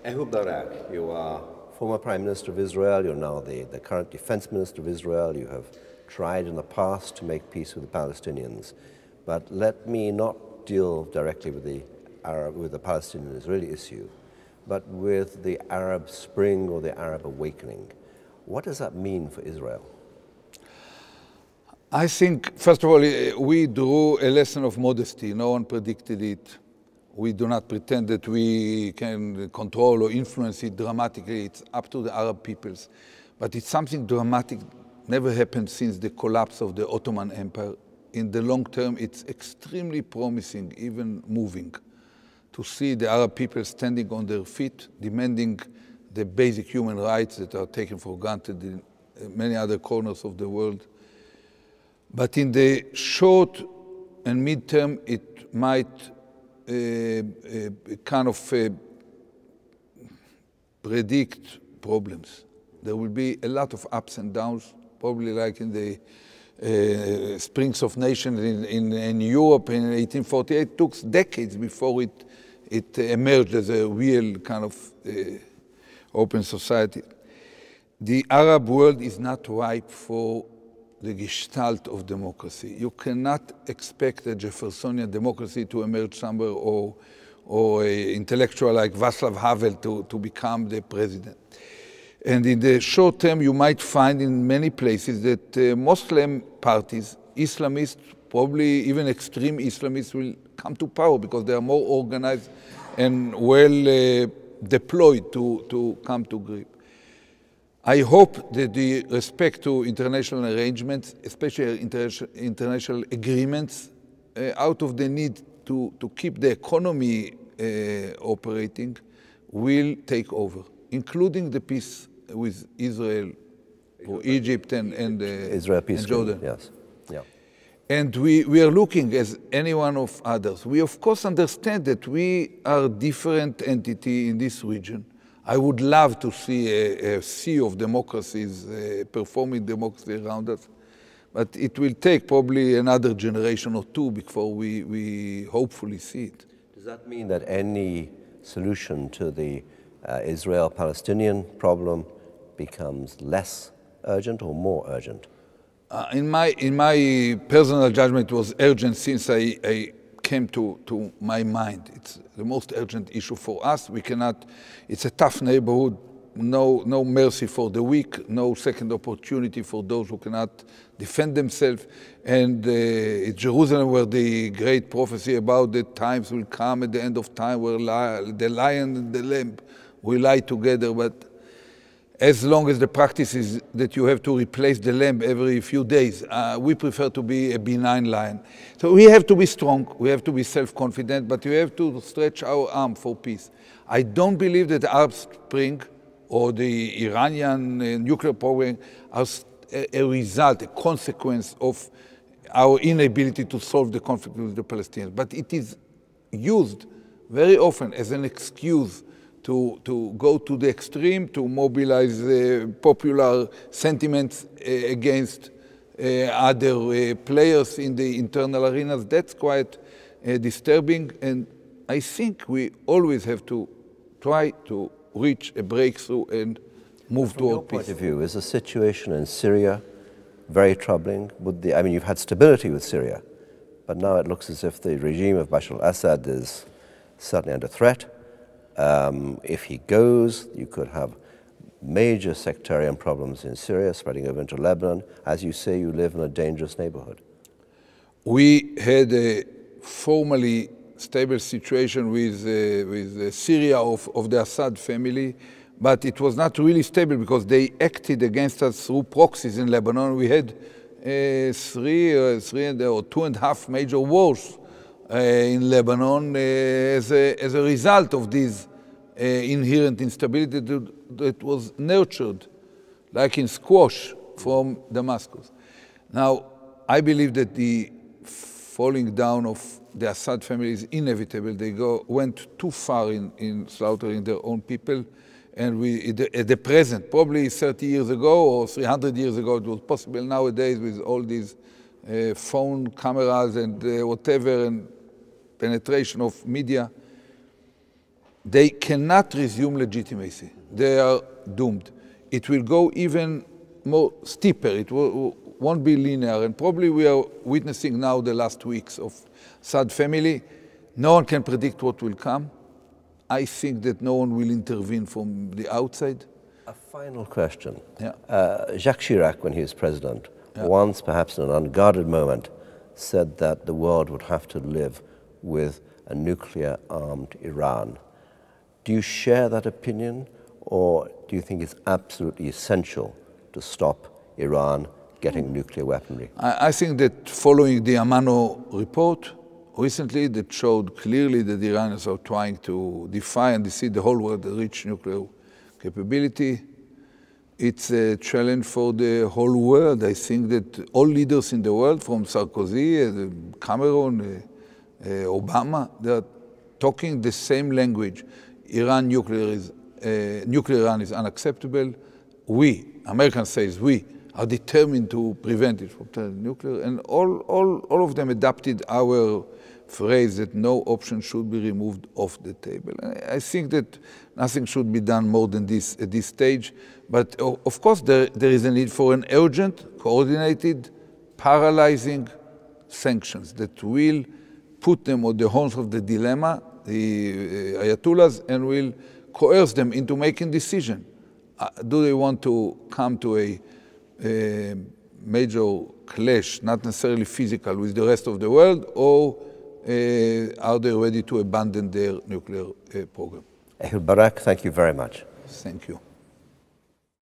Ehud Barak, you are former Prime Minister of Israel, you're now the current Defense Minister of Israel. You have tried in the past to make peace with the Palestinians. But let me not deal directly with the Palestinian-Israeli issue, but with the Arab Spring or the Arab Awakening. What does that mean for Israel? I think, first of all, we drew a lesson of modesty. No one predicted it. We do not pretend that we can control or influence it dramatically. It's up to the Arab peoples. But it's something dramatic, never happened since the collapse of the Ottoman Empire. In the long term, it's extremely promising, even moving, to see the Arab people standing on their feet, demanding the basic human rights that are taken for granted in many other corners of the world. But in the short and mid-term, it might kind of predict problems. There will be a lot of ups and downs, probably like in the Springs of Nations in Europe in 1848. It took decades before it emerged as a real kind of open society. The Arab world is not ripe for the gestalt of democracy. You cannot expect a Jeffersonian democracy to emerge somewhere or an intellectual like Václav Havel to become the president. And in the short term, you might find in many places that Muslim parties, Islamists, probably even extreme Islamists will come to power because they are more organized and well deployed to come to grip. I hope that the respect to international arrangements, especially international agreements, out of the need to keep the economy operating, will take over, including the peace with Israel, or Egypt and Israel peace and Jordan. Yes. Yeah. And we are looking as any one of others. We of course understand that we are a different entity in this region. I would love to see a sea of democracies, performing democracy around us, but it will take probably another generation or two before we hopefully see it. Does that mean that any solution to the Israel-Palestinian problem becomes less urgent or more urgent? In my personal judgment, it was urgent since I came to my mind. It's the most urgent issue for us. We cannot, it's a tough neighborhood, no mercy for the weak, no second opportunity for those who cannot defend themselves. And it's Jerusalem where the great prophecy about the times will come at the end of time where the lion and the lamb will lie together. But as long as the practice is that you have to replace the lamb every few days, we prefer to be a benign lion. So we have to be strong, we have to be self-confident, but we have to stretch our arm for peace. I don't believe that the Arab Spring or the Iranian nuclear program are a result, a consequence of our inability to solve the conflict with the Palestinians. But it is used very often as an excuse to go to the extreme, to mobilize popular sentiments against other players in the internal arenas. That's quite disturbing, and I think we always have to try to reach a breakthrough and move toward peace. From your point of view, is the situation in Syria very troubling? I mean, you've had stability with Syria, but now it looks as if the regime of Bashar al-Assad is certainly under threat. If he goes, you could have major sectarian problems in Syria spreading over into Lebanon. As you say, you live in a dangerous neighborhood. We had a formally stable situation with Syria of the Assad family, but it was not really stable because they acted against us through proxies in Lebanon. We had three or 2.5 major wars in Lebanon as a result of this inherent instability that was nurtured, like in squash, from Damascus. Now, I believe that the falling down of the Assad family is inevitable. They went too far in slaughtering their own people. And at the present, probably 30 years ago or 300 years ago, it was possible. Nowadays, with all these phone cameras and whatever, and penetration of media, they cannot resume legitimacy. They are doomed. It will go even more steeper. It won't be linear. And probably we are witnessing now the last weeks of Assad family. No one can predict what will come. I think that no one will intervene from the outside. A final question. Yeah. Jacques Chirac, when he was president, once, perhaps in an unguarded moment, said that the world would have to live with a nuclear-armed Iran. Do you share that opinion, or do you think it's absolutely essential to stop Iran getting nuclear weaponry? I think that following the Amano report recently, that showed clearly that the Iranians are trying to defy and deceive the whole world to reach nuclear capability. It's a challenge for the whole world. I think that all leaders in the world, from Sarkozy, Cameron, Obama, they are talking the same language. Nuclear Iran is unacceptable. We, Americans says we, are determined to prevent it from turning nuclear, and all of them adopted our phrase that no option should be removed off the table. I think that nothing should be done more than this at this stage, but of course there is a need for an urgent, coordinated, paralyzing sanctions that will put them on the horns of the dilemma, the Ayatollahs, and will coerce them into making decision. Do they want to come to a major clash, not necessarily physical, with the rest of the world, or are they ready to abandon their nuclear program? Ehud BARAK, thank you very much. Thank you.